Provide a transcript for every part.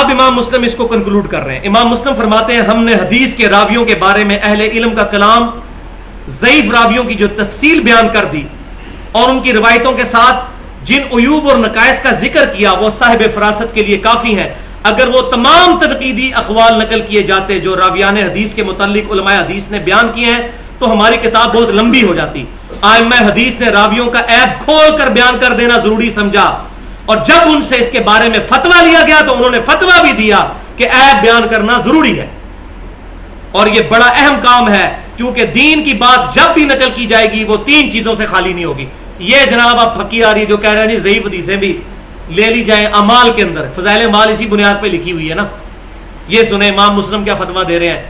اب امام مسلم اس کو کنکلوڈ کر رہے ہیں. امام مسلم فرماتے ہیں ہم نے حدیث کے راویوں کے بارے میں اہل علم کا کلام، ضعیف راویوں کی جو تفصیل بیان کر دی اور ان کی روایتوں کے ساتھ جن عیوب اور نقائص کا ذکر کیا وہ صاحب فراست کے لیے کافی ہیں. اگر وہ تمام تنقیدی اقوال نقل کیے جاتے جو راویان حدیث کے متعلق علماء حدیث نے بیان کیے ہیں تو ہماری کتاب بہت لمبی ہو جاتی. ائمہ حدیث نے راویوں کا عیب کھول کر بیان کر دینا ضروری سمجھا، اور جب ان سے اس کے بارے میں فتویٰ لیا گیا تو انہوں نے فتویٰ بھی دیا کہ عیب بیان کرنا ضروری ہے. اور یہ بڑا اہم کام ہے کیونکہ دین کی بات جب بھی نقل کی جائے گی وہ تین چیزوں سے خالی نہیں ہوگی. یہ جناب اب پھکی آ رہی جو کہہ رہے ہیں جی ضعیف حدیثیں بھی لے لی جائیں اعمال کے اندر، فضائل اعمال اسی بنیاد پہ لکھی ہوئی ہے نا. یہ سنیں امام مسلم کیا فتویٰ دے رہے ہیں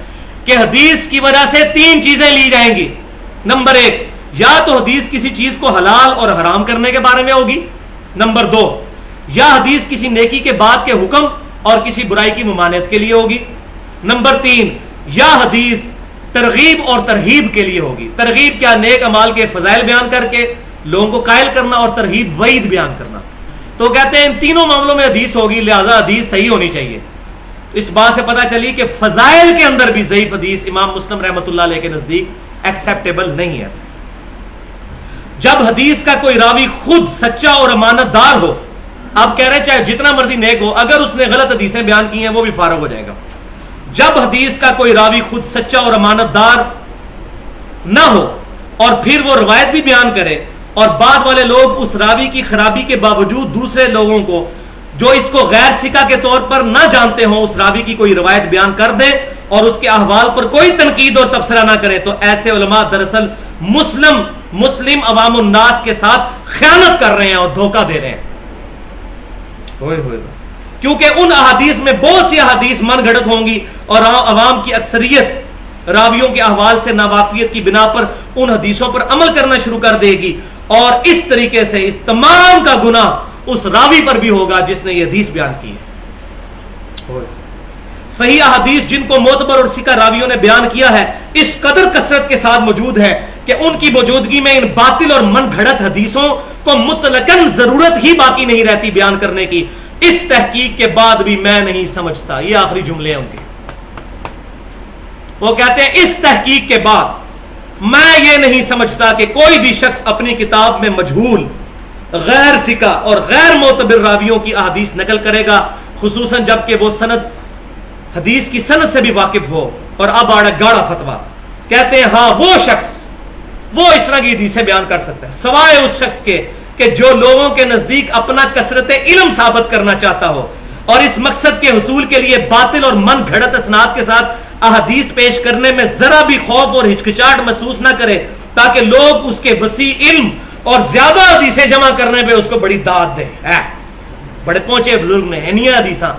کہ حدیث کی وجہ سے تین چیزیں لی جائیں گی. نمبر ایک، یا تو حدیث کسی چیز کو حلال اور حرام کرنے کے بارے میں ہوگی. نمبر دو، یا حدیث کسی نیکی کے بعد کے حکم اور کسی برائی کی ممانعت کے لیے ہوگی. نمبر تین، یا حدیث ترغیب اور ترہیب کے لیے ہوگی. ترغیب کیا؟ نیک اعمال کے فضائل بیان کر کے لوگوں کو قائل کرنا، اور ترہیب وعید بیان کرنا. تو کہتے ہیں ان تینوں معاملوں میں حدیث ہوگی، لہذا حدیث صحیح ہونی چاہیے. اس بات سے پتہ چلی کہ فضائل کے اندر بھی ضعیف حدیث امام مسلم رحمۃ اللہ علیہ کے نزدیک ایکسیپٹیبل نہیں ہے. جب حدیث کا کوئی راوی خود سچا اور امانت دار ہو، آپ کہہ رہے ہیں چاہے جتنا مرضی نیک ہو، اگر اس نے غلط حدیثیں بیان کی ہیں وہ بھی فارغ ہو جائے گا. جب حدیث کا کوئی راوی خود سچا اور امانت دار نہ ہو اور پھر وہ روایت بھی بیان کرے اور بعد والے لوگ اس راوی کی خرابی کے باوجود دوسرے لوگوں کو جو اس کو غیر ثقہ کے طور پر نہ جانتے ہوں اس راوی کی کوئی روایت بیان کر دیں اور اس کے احوال پر کوئی تنقید اور تبصرہ نہ کرے، تو ایسے علماء دراصل مسلم عوام الناس کے ساتھ خیانت کر رہے ہیں اور دھوکہ دے رہے ہیں. کیونکہ ان احادیث میں بہت سی احادیث من گھڑت ہوں گی اور عوام کی اکثریت راویوں کے احوال سے ناواقفیت کی بنا پر ان حدیثوں پر عمل کرنا شروع کر دے گی، اور اس طریقے سے اس تمام کا گناہ اس راوی پر بھی ہوگا جس نے یہ حدیث بیان کی ہے. صحیح احادیث جن کو معتبر اور ثقہ راویوں نے بیان کیا ہے اس قدر کثرت کے ساتھ موجود ہے کہ ان کی موجودگی میں ان باطل اور من گھڑت حدیثوں کو مطلقاً ضرورت ہی باقی نہیں رہتی بیان کرنے کی. اس تحقیق کے بعد بھی میں نہیں سمجھتا، یہ آخری جملے ہیں ان کے. وہ کہتے ہیں اس تحقیق کے بعد میں یہ نہیں سمجھتا کہ کوئی بھی شخص اپنی کتاب میں مجہول، غیر ثقہ اور غیر معتبر راویوں کی احادیث نقل کرے گا، خصوصاً جب کہ وہ سند حدیث کی سند سے بھی واقف ہو. اور اب آڑا گاڑا فتویٰ کہتے ہیں ہاں وہ شخص وہ اس طرح کی حدیثیں بیان کر سکتا ہے سوائے اس شخص کے کہ جو لوگوں کے نزدیک اپنا کثرت علم ثابت کرنا چاہتا ہو اور اس مقصد کے حصول کے لیے باطل اور من گھڑت اسناد کے ساتھ احادیث پیش کرنے میں ذرا بھی خوف اور ہچکچاہٹ محسوس نہ کرے تاکہ لوگ اس کے وسیع علم اور زیادہ حدیثیں جمع کرنے پہ اس کو بڑی داد دیں. بڑے پہنچے بزرگ نے انیاں حدیثاں.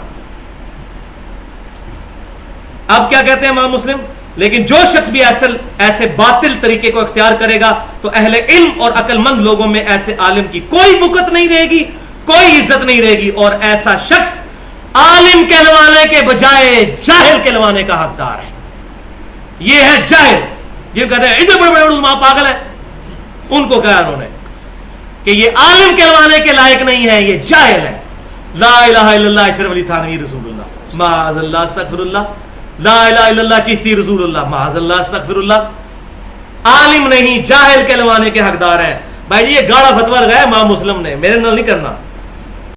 اب کیا کہتے ہیں امام مسلم؟ لیکن جو شخص بھی ایسے باطل طریقے کو اختیار کرے گا تو اہل علم اور عقل مند لوگوں میں ایسے عالم کی کوئی وقت نہیں رہے گی، کوئی عزت نہیں رہے گی، اور ایسا شخص عالم کہلوانے کے بجائے جاہل کہلوانے کا حقدار ہے. یہ ہے جاہل. جو کہتے ہیں اتنے بڑے بڑے علماء پاگل ہیں، ان کو کہا انہوں نے کہ یہ عالم کہلوانے کے لائق نہیں ہے، یہ جاہل ہے. لا الہ الا اللہ اشرف علی تھانوی رسول اللہ معاذ اللہ استغفر اللہ، لا الہ الا اللہ چشتی رسول اللہ معاذ اللہ استغفر اللہ. عالم نہیں، جاہل کہلوانے کے حقدار ہیں. بھائی یہ گاڑا فتویٰ لگایا امام مسلم نے، میرے نال نہیں کرنا.